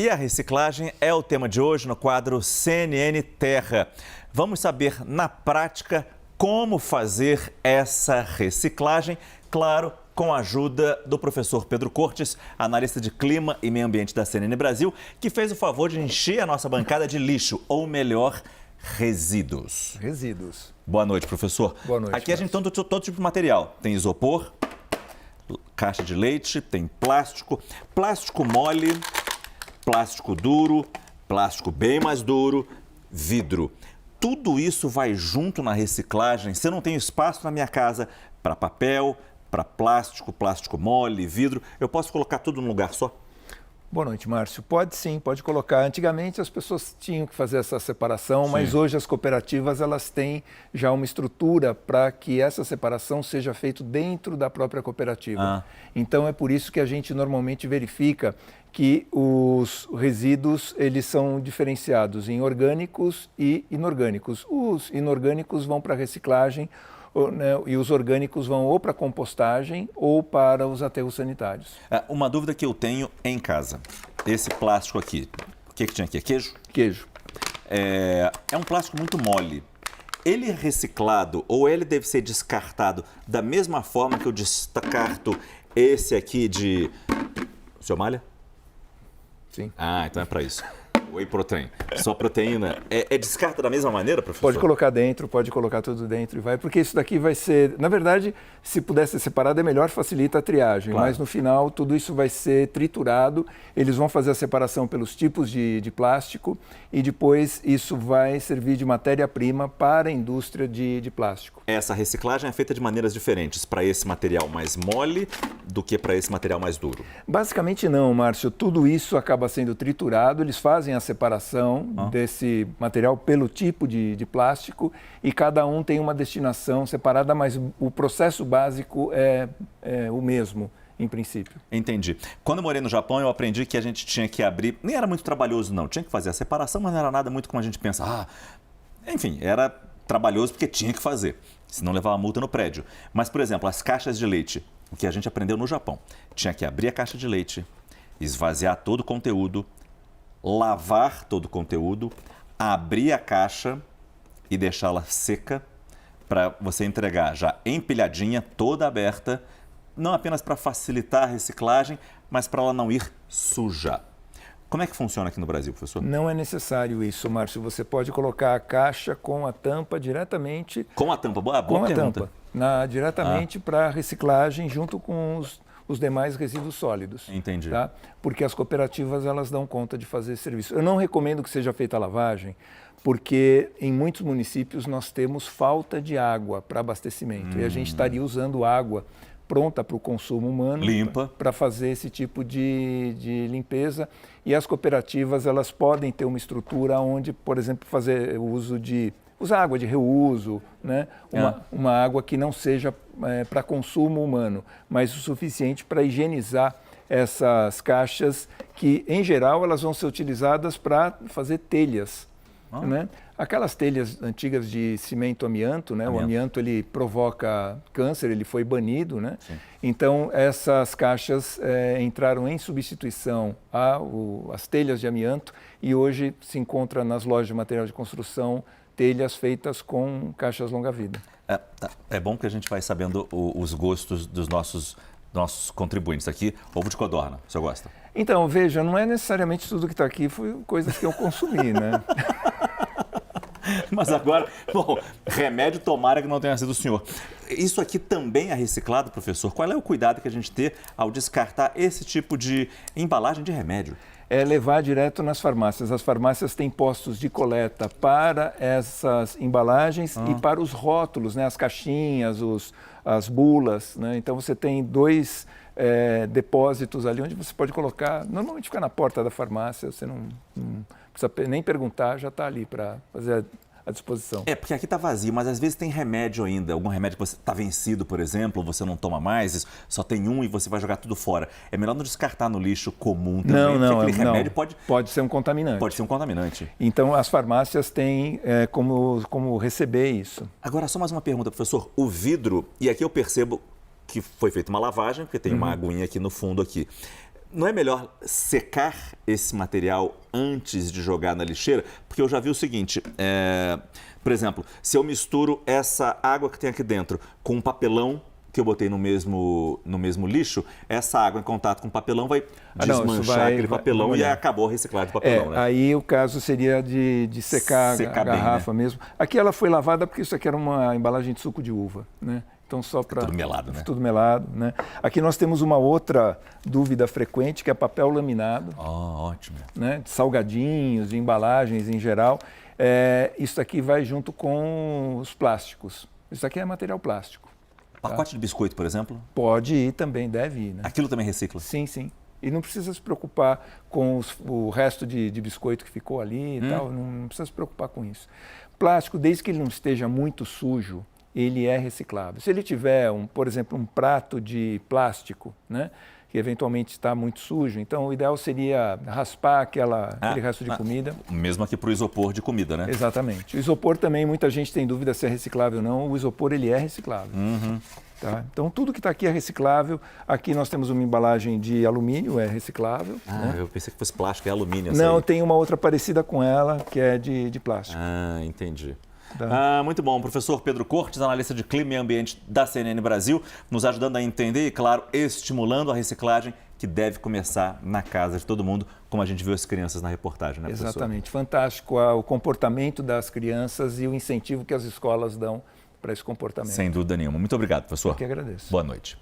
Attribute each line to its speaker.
Speaker 1: E a reciclagem é o tema de hoje no quadro CNN Terra. Vamos saber na prática como fazer essa reciclagem, claro, com a ajuda do professor Pedro Cortes, analista de clima e meio ambiente da CNN Brasil, que fez o favor de encher a nossa bancada de lixo, ou melhor, resíduos.
Speaker 2: Resíduos.
Speaker 1: Boa noite, professor.
Speaker 2: Boa noite.
Speaker 1: Aqui a gente tem todo tipo de material. Tem isopor, caixa de leite, tem plástico, plástico mole, plástico duro, plástico bem mais duro, vidro. Tudo isso vai junto na reciclagem. Se eu não tenho espaço na minha casa para papel, para plástico, plástico mole, vidro, eu posso colocar tudo num lugar só?
Speaker 2: Boa noite, Márcio. Pode sim, pode colocar. Antigamente as pessoas tinham que fazer essa separação,
Speaker 1: Sim.
Speaker 2: mas hoje as cooperativas elas têm já uma estrutura para que essa separação seja feita dentro da própria cooperativa. Então é por isso que a gente normalmente verifica que os resíduos eles são diferenciados em orgânicos e inorgânicos. Os inorgânicos vão para a reciclagem, e os orgânicos vão ou para compostagem ou para os aterros sanitários.
Speaker 1: Uma dúvida que eu tenho em casa. Esse plástico aqui, o que tinha aqui? É queijo?
Speaker 2: Queijo.
Speaker 1: É um plástico muito mole. Ele é reciclado ou ele deve ser descartado da mesma forma que eu descarto esse aqui de... O senhor malha?
Speaker 2: Sim.
Speaker 1: Então é para isso. Whey protein. Só proteína. Descarta da mesma maneira, professor?
Speaker 2: Pode colocar dentro, pode colocar tudo dentro e vai, porque isso daqui vai ser... Na verdade, se pudesse ser separado é melhor, facilita a triagem,
Speaker 1: claro.
Speaker 2: Mas no final tudo isso vai ser triturado, eles vão fazer a separação pelos tipos de plástico e depois isso vai servir de matéria-prima para a indústria de plástico.
Speaker 1: Essa reciclagem é feita de maneiras diferentes para esse material mais mole do que para esse material mais duro?
Speaker 2: Basicamente não, Márcio. Tudo isso acaba sendo triturado, eles fazem a separação desse material pelo tipo de plástico e cada um tem uma destinação separada, mas o processo básico é o mesmo, em princípio.
Speaker 1: Entendi. Quando eu morei no Japão, eu aprendi que a gente tinha que abrir... Nem era muito trabalhoso, não. Tinha que fazer a separação, mas não era nada muito como a gente pensa. Enfim, era trabalhoso porque tinha que fazer, senão levava multa no prédio. Mas, por exemplo, as caixas de leite, o que a gente aprendeu no Japão, tinha que abrir a caixa de leite, esvaziar todo o conteúdo, lavar todo o conteúdo, abrir a caixa e deixá-la seca para você entregar já empilhadinha, toda aberta, não apenas para facilitar a reciclagem, mas para ela não ir suja. Como é que funciona aqui no Brasil, professor?
Speaker 2: Não é necessário isso, Márcio. Você pode colocar a caixa com a tampa diretamente...
Speaker 1: Com a tampa? Boa
Speaker 2: com
Speaker 1: pergunta.
Speaker 2: A tampa, diretamente para a reciclagem junto com os demais resíduos sólidos.
Speaker 1: Entendi.
Speaker 2: Tá? Porque as cooperativas elas dão conta de fazer esse serviço. Eu não recomendo que seja feita a lavagem, porque em muitos municípios nós temos falta de água para abastecimento e a gente estaria usando água pronta para o consumo humano,
Speaker 1: limpa,
Speaker 2: para fazer esse tipo de limpeza. E as cooperativas elas podem ter uma estrutura onde, por exemplo, fazer o uso de... usar água de reuso, né? Uma água que não seja para consumo humano, mas o suficiente para higienizar essas caixas que, em geral, elas vão ser utilizadas para fazer telhas. Né? Aquelas telhas antigas de cimento amianto, né? O amianto ele provoca câncer, ele foi banido, né? Então essas caixas entraram em substituição às telhas de amianto e hoje se encontra nas lojas de material de construção telhas feitas com caixas longa-vida.
Speaker 1: É bom que a gente vai sabendo os gostos dos nossos contribuintes aqui. Ovo de codorna, o senhor gosta?
Speaker 2: Então, veja, não é necessariamente tudo que está aqui foi coisas que eu consumi, né?
Speaker 1: Mas agora, bom, remédio tomara que não tenha sido o senhor. Isso aqui também é reciclado, professor? Qual é o cuidado que a gente tem ao descartar esse tipo de embalagem de remédio?
Speaker 2: É levar direto nas farmácias. As farmácias têm postos de coleta para essas embalagens e para os rótulos, né? As caixinhas, as bulas, né? Então você tem dois depósitos ali onde você pode colocar, normalmente fica na porta da farmácia, você não precisa nem perguntar, já está ali para fazer à disposição.
Speaker 1: Porque aqui está vazio, mas às vezes tem remédio ainda, algum remédio que você está vencido, por exemplo, você não toma mais, só tem um e você vai jogar tudo fora. É melhor não descartar no lixo comum também, porque aquele remédio
Speaker 2: pode ser um contaminante.
Speaker 1: Pode ser um contaminante.
Speaker 2: Então as farmácias têm como receber isso.
Speaker 1: Agora, só mais uma pergunta, professor. O vidro, e aqui eu percebo que foi feita uma lavagem, porque tem uma aguinha aqui no fundo aqui. Não é melhor secar esse material antes de jogar na lixeira? Porque eu já vi o seguinte, por exemplo, se eu misturo essa água que tem aqui dentro com um papelão que eu botei no mesmo lixo, essa água em contato com o papelão vai desmanchar aquele papelão e acabou a reciclagem do papelão, né?
Speaker 2: Aí o caso seria de secar a garrafa, né? Mesmo. Aqui ela foi lavada porque isso aqui era uma embalagem de suco de uva, né? Então só para
Speaker 1: tudo melado, né?
Speaker 2: Tudo melado, né? Aqui nós temos uma outra dúvida frequente que é papel laminado.
Speaker 1: Ótimo.
Speaker 2: Né? De salgadinhos, de embalagens em geral. Isso aqui vai junto com os plásticos. Isso aqui é material plástico.
Speaker 1: Pacote de biscoito, por exemplo?
Speaker 2: Pode ir também, deve ir, né?
Speaker 1: Aquilo também recicla?
Speaker 2: Sim, sim. E não precisa se preocupar com o resto de biscoito que ficou ali e tal. Não precisa se preocupar com isso. Plástico, desde que ele não esteja muito sujo, ele é reciclável. Se ele tiver, por exemplo, um prato de plástico, né, que eventualmente está muito sujo, então o ideal seria raspar aquele resto de comida.
Speaker 1: Mesmo aqui para o isopor de comida, né?
Speaker 2: Exatamente. O isopor também, muita gente tem dúvida se é reciclável ou não. O isopor, ele é reciclável. Tá? Então, tudo que está aqui é reciclável. Aqui nós temos uma embalagem de alumínio, é reciclável. Né?
Speaker 1: Eu pensei que fosse plástico, é alumínio.
Speaker 2: Não, tem uma outra parecida com ela, que é de plástico.
Speaker 1: Entendi. Muito bom. Professor Pedro Cortes, analista de clima e ambiente da CNN Brasil, nos ajudando a entender e, claro, estimulando a reciclagem que deve começar na casa de todo mundo, como a gente viu as crianças na reportagem, né, professor?
Speaker 2: Exatamente. Fantástico o comportamento das crianças e o incentivo que as escolas dão para esse comportamento.
Speaker 1: Sem dúvida nenhuma. Muito obrigado, professor.
Speaker 2: Eu que agradeço.
Speaker 1: Boa noite.